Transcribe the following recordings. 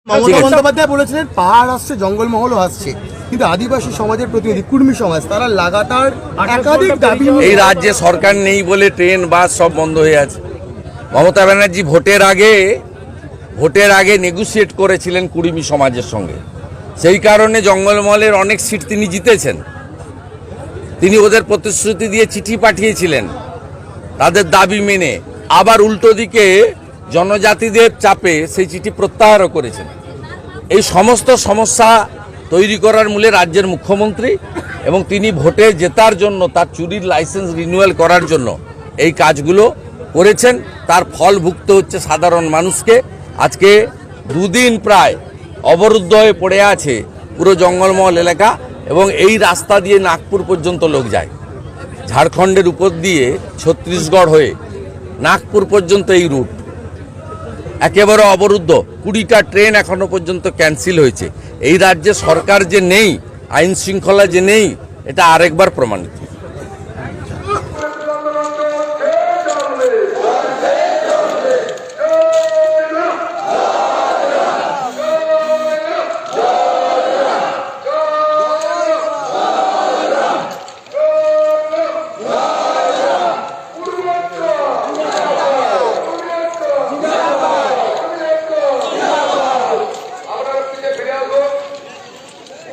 মমতা বন্দ্যোপাধ্যায় বলেছিলেন পাহাড় আসছে, জঙ্গলমহলও আসছে, কিন্তু আদিবাসী সমাজের প্রতিনিধি কুর্মী সমাজ তারা লাগাতার একাধিক দাবি। এই রাজ্যে সরকার নেই বলে ট্রেন বাস সব বন্ধ হয়ে আছে। মমতা ব্যানার্জি ভোটের আগে নেগোসিয়েট করেছিলেন কুর্মী সমাজের সঙ্গে, সেই কারণে জঙ্গলমহলের অনেক সিট তিনি জিতেছেন। তিনি ওদের প্রতিশ্রুতি দিয়ে চিঠি পাঠিয়েছিলেন তাদের দাবি মেনে, আবার উল্টো দিকে জনজাতিদের চাপে সেই চিঠি প্রত্যাহারও করেছেন। এই সমস্ত সমস্যা তৈরি করার মূলে রাজ্যের মুখ্যমন্ত্রী, এবং তিনি ভোটে জেতার জন্য তার চুরির লাইসেন্স রিনিউয়াল করার জন্য এই কাজগুলো করেছেন। তার ফল ভুগতে হচ্ছে সাধারণ মানুষকে। আজকে দুদিন প্রায় অবরুদ্ধ হয়ে পড়ে আছে পুরো জঙ্গলমহল এলাকা, এবং এই রাস্তা দিয়ে নাগপুর পর্যন্ত লোক যায়। ঝাড়খণ্ডের উপর দিয়ে ছত্তিশগড় হয়ে নাগপুর পর্যন্ত এই রুট একেবারে অবরুদ্ধ। 20টা ট্রেন এখনো পর্যন্ত ক্যান্সেল হয়েছে। এই রাজ্যে সরকার যে নেই, আইন শৃঙ্খলা যে নেই, এটা আরেকবার প্রমাণিত।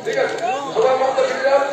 ঠিক আছে, সবার মত ফিরে যান।